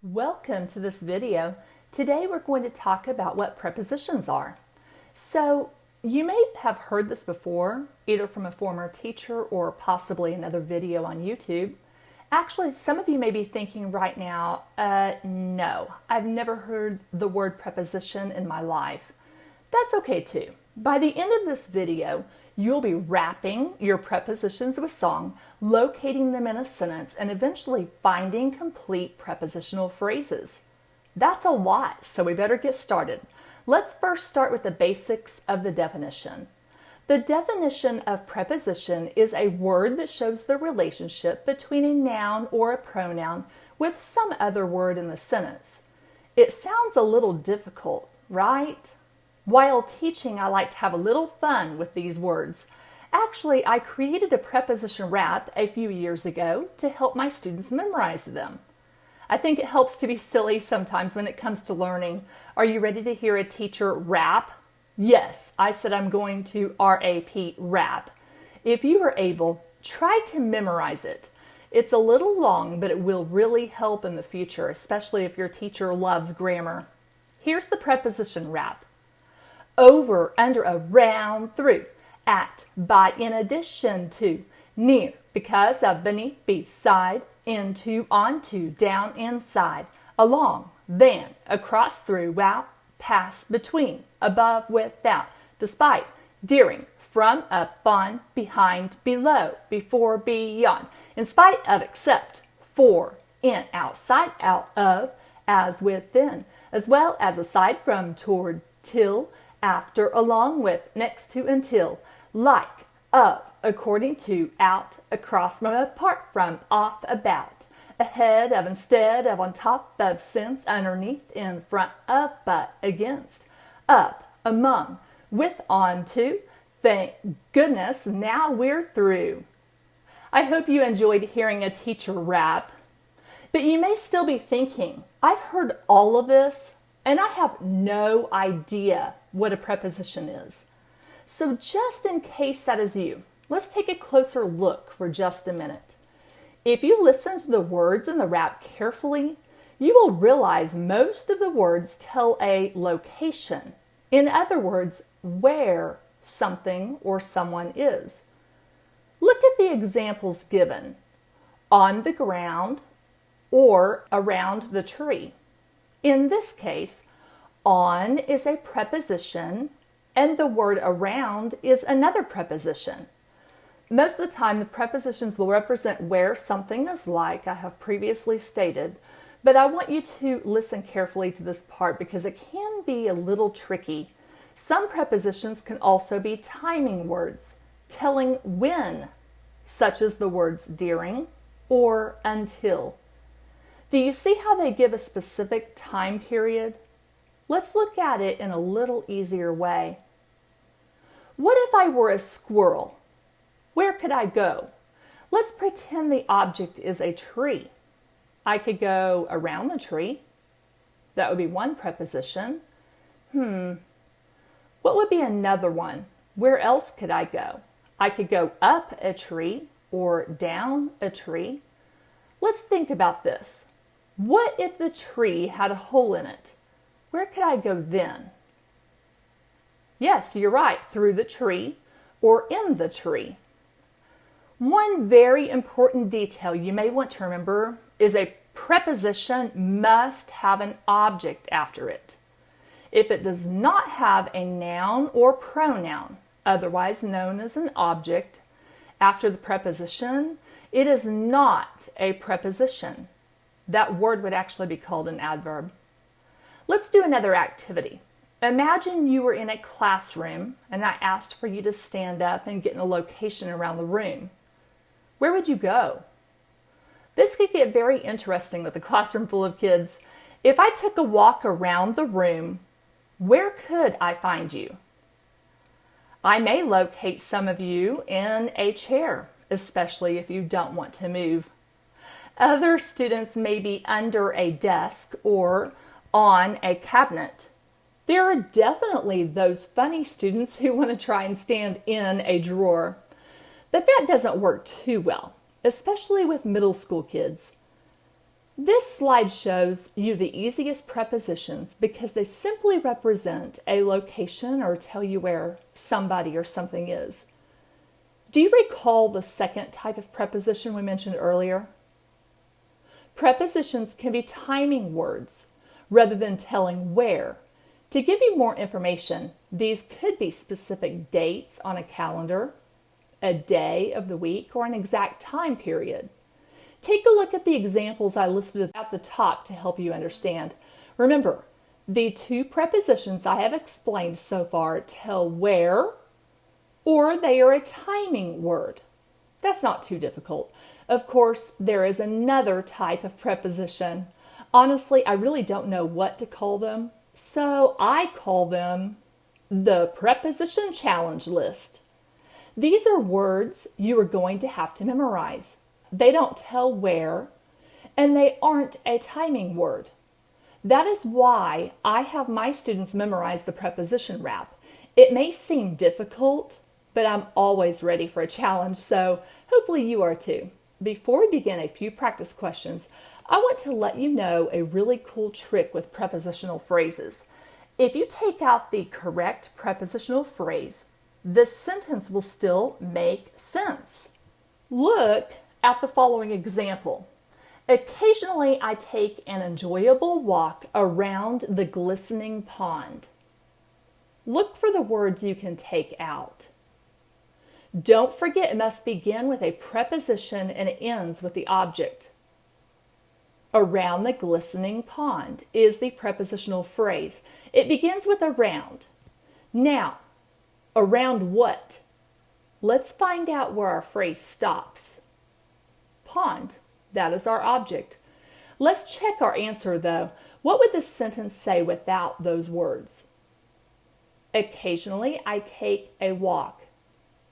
Welcome to this video. Today we're going to talk about what prepositions are. So you may have heard this before, either from a former teacher or possibly another video on YouTube. Actually, some of you may be thinking right now, no, I've never heard the word preposition in my life. That's okay too. By the end of this video, you'll be wrapping your prepositions with song, locating them in a sentence, and eventually finding complete prepositional phrases. That's a lot, so we better get started. Let's first start with the basics of the definition. The definition of preposition is a word that shows the relationship between a noun or a pronoun with some other word in the sentence. It sounds a little difficult, right? While teaching, I like to have a little fun with these words. Actually, I created a preposition rap a few years ago to help my students memorize them. I think it helps to be silly sometimes when it comes to learning. Are you ready to hear a teacher rap? Yes, I said I'm going to R-A-P, rap. If you are able, try to memorize it. It's a little long, but it will really help in the future, especially if your teacher loves grammar. Here's the preposition rap. Over, under, around, through, at, by, in addition to, near, because of, beneath, beside, into, onto, down, inside, along, than, across, through, out, past, between, above, without, despite, during, from, up, on, behind, below, before, beyond, in spite of, except, for, in, outside, out of, as, within, as well as aside from, toward, till, after, along with, next to, until, like, of, according to, out, across from, apart from, off, about, ahead of, instead of, on top of, since, underneath, in front of, but, against, up, among, with, on to. Thank goodness, now we're through. I hope you enjoyed hearing a teacher rap, but you may still be thinking, I've heard all of this, and I have no idea what a preposition is. So just in case that is you, let's take a closer look for just a minute. If you listen to the words in the rap carefully, you will realize most of the words tell a location. In other words, where something or someone is. Look at the examples given. On the ground or around the tree. In this case, on is a preposition and the word around is another preposition. Most of the time, the prepositions will represent where something is like I have previously stated, but I want you to listen carefully to this part because it can be a little tricky. Some prepositions can also be timing words, telling when, such as the words during or until. Do you see how they give a specific time period? Let's look at it in a little easier way. What if I were a squirrel? Where could I go? Let's pretend the object is a tree. I could go around the tree. That would be one preposition. What would be another one? Where else could I go? I could go up a tree or down a tree. Let's think about this. What if the tree had a hole in it? Where could I go then? Yes, you're right, through the tree or in the tree. One very important detail you may want to remember is a preposition must have an object after it. If it does not have a noun or pronoun, otherwise known as an object, after the preposition, it is not a preposition. That word would actually be called an adverb. Let's do another activity. Imagine you were in a classroom and I asked for you to stand up and get in a location around the room. Where would you go? This could get very interesting with a classroom full of kids. If I took a walk around the room, where could I find you? I may locate some of you in a chair, especially if you don't want to move. Other students may be under a desk or on a cabinet. There are definitely those funny students who want to try and stand in a drawer. But that doesn't work too well, especially with middle school kids. This slide shows you the easiest prepositions because they simply represent a location or tell you where somebody or something is. Do you recall the second type of preposition we mentioned earlier? Prepositions can be timing words rather than telling where. To give you more information, these could be specific dates on a calendar, a day of the week, or an exact time period. Take a look at the examples I listed at the top to help you understand. Remember, the two prepositions I have explained so far tell where, or they are a timing word. That's not too difficult. Of course, there is another type of preposition. Honestly, I really don't know what to call them, so I call them the preposition challenge list. These are words you are going to have to memorize. They don't tell where, and they aren't a timing word. That is why I have my students memorize the preposition rap. It may seem difficult, but I'm always ready for a challenge, so hopefully you are too. Before we begin a few practice questions, I want to let you know a really cool trick with prepositional phrases. If you take out the correct prepositional phrase, the sentence will still make sense. Look at the following example. Occasionally, I take an enjoyable walk around the glistening pond. Look for the words you can take out. Don't forget it must begin with a preposition and it ends with the object. Around the glistening pond is the prepositional phrase. It begins with around. Now, around what? Let's find out where our phrase stops. Pond. That is our object. Let's check our answer though. What would the sentence say without those words? Occasionally, I take a walk.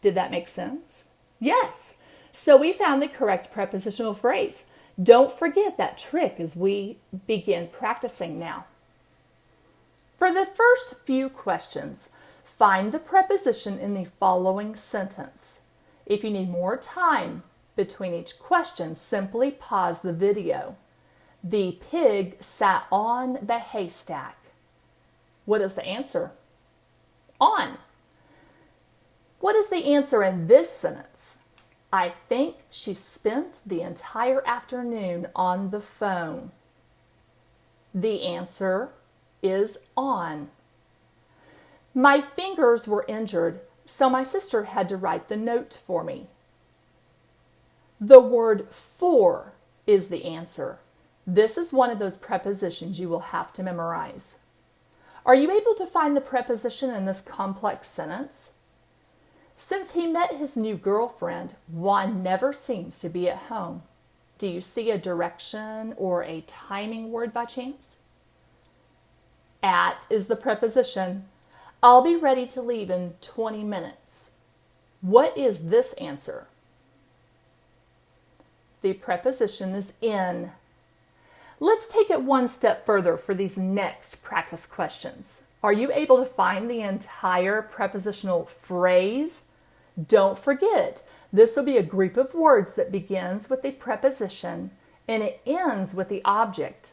Did that make sense? Yes. So we found the correct prepositional phrase. Don't forget that trick as we begin practicing now. For the first few questions, find the preposition in the following sentence. If you need more time between each question, simply pause the video. The pig sat on the haystack. What is the answer? On. What is the answer in this sentence? I think she spent the entire afternoon on the phone. The answer is on. My fingers were injured, so my sister had to write the note for me. The word for is the answer. This is one of those prepositions you will have to memorize. Are you able to find the preposition in this complex sentence? Since he met his new girlfriend, Juan never seems to be at home. Do you see a direction or a timing word by chance? At is the preposition. I'll be ready to leave in 20 minutes. What is this answer? The preposition is in. Let's take it one step further for these next practice questions. Are you able to find the entire prepositional phrase? Don't forget, this will be a group of words that begins with the preposition and it ends with the object.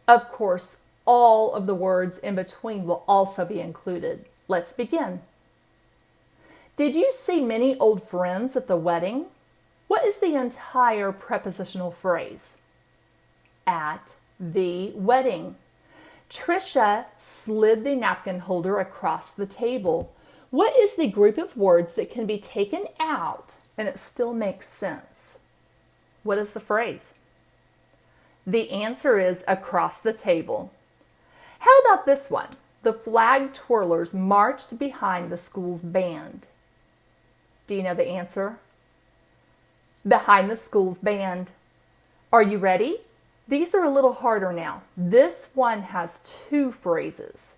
Of course, all of the words in between will also be included. Let's begin. Did you see many old friends at the wedding? What is the entire prepositional phrase? At the wedding. Trisha slid the napkin holder across the table. What is the group of words that can be taken out and it still makes sense? What is the phrase? The answer is across the table. How about this one? The flag twirlers marched behind the school's band. Do you know the answer? Behind the school's band. Are you ready? These are a little harder now. This one has two phrases.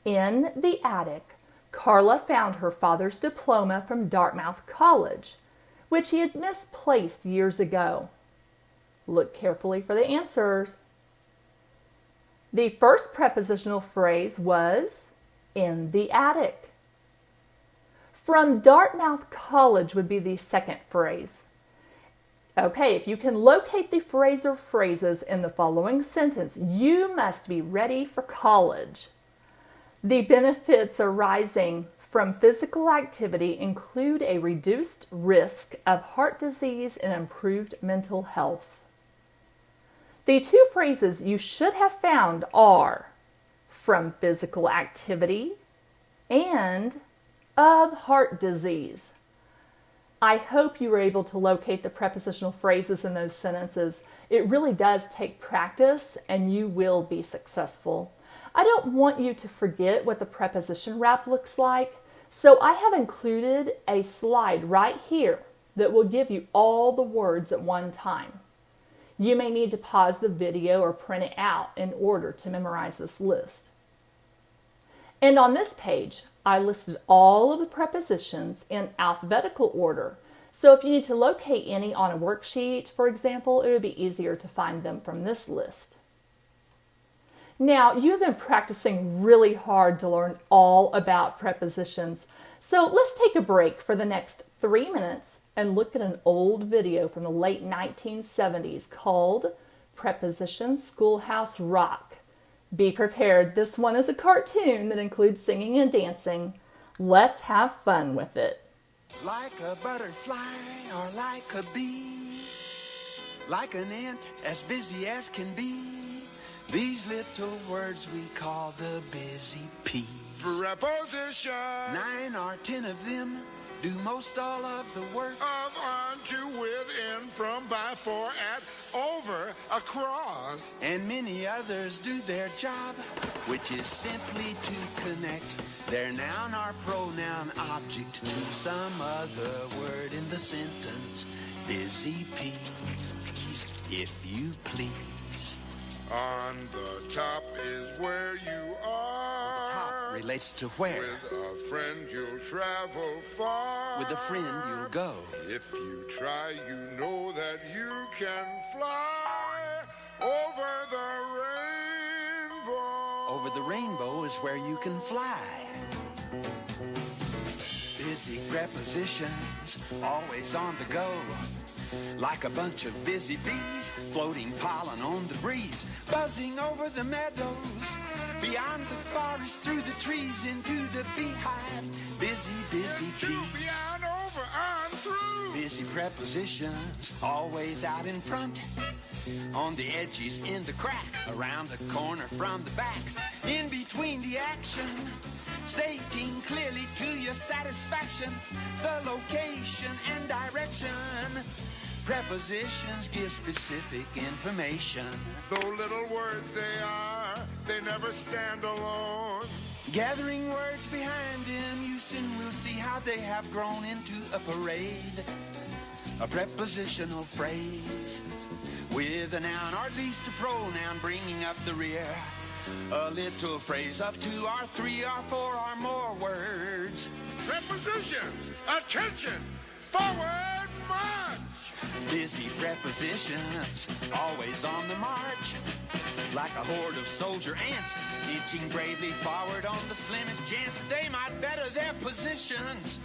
In the attic, Carla found her father's diploma from Dartmouth College, which he had misplaced years ago. Look carefully for the answers. The first prepositional phrase was in the attic. From Dartmouth College would be the second phrase. Okay, if you can locate the phrase or phrases in the following sentence, you must be ready for college. The benefits arising from physical activity include a reduced risk of heart disease and improved mental health. The two phrases you should have found are from physical activity and of heart disease. I hope you were able to locate the prepositional phrases in those sentences. It really does take practice and you will be successful. I don't want you to forget what the preposition rap looks like, so I have included a slide right here that will give you all the words at one time. You may need to pause the video or print it out in order to memorize this list. And on this page, I listed all of the prepositions in alphabetical order. So if you need to locate any on a worksheet, for example, it would be easier to find them from this list. Now, you have been practicing really hard to learn all about prepositions. So let's take a break for the next 3 minutes and look at an old video from the late 1970s called Preposition Schoolhouse Rock. Be prepared, this one is a cartoon that includes singing and dancing. Let's have fun with it. Like a butterfly or like a bee, like an ant as busy as can be, these little words we call the busy peas. Preposition. 9 or 10 of them do most all of the work. Of, on, to, with, in, from, by, for, at, over, across. And many others do their job, which is simply to connect their noun or pronoun object to some other word in the sentence. Busy peas, if you please. On the top is where you are. Top relates to where. With a friend you'll travel far. With a friend you'll go. If you try, you know that you can fly over the rainbow. Over the rainbow is where you can fly. Busy prepositions, always on the go. Like a bunch of busy bees, floating pollen on the breeze, buzzing over the meadows, beyond the forest, through the trees, into the beehive. Busy, busy bees. Beyond, over, on, through. Busy prepositions, always out in front, on the edges, in the crack, around the corner, from the back, in between the action, stating clearly to your satisfaction the location and direction. Prepositions give specific information. Though little words they are, they never stand alone. Gathering words behind them, you soon will see how they have grown into a parade. A prepositional phrase with a noun or at least a pronoun bringing up the rear. A little phrase of 2 or 3 or 4 or more words. Prepositions, attention, forward march. Busy prepositions, always on the march. Like a horde of soldier ants, inching bravely forward on the slimmest chance that they might better their positions.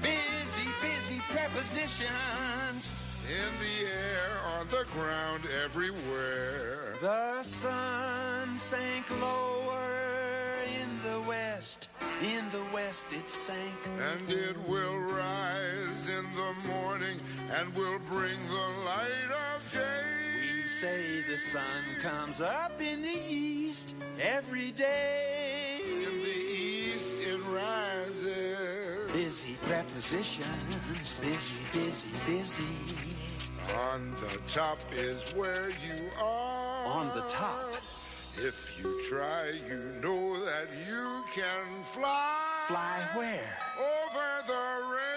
Busy, busy prepositions. In the air, on the ground, everywhere. The sun sank lower in the west. In the west it sank. And it will rise in the morning and will bring the light of day. We say the sun comes up in the east every day. In the east it rises. Busy prepositions, busy, busy, busy. On the top is where you are. On the top. If you try, you know that you can fly. Fly where? Over the rainbow.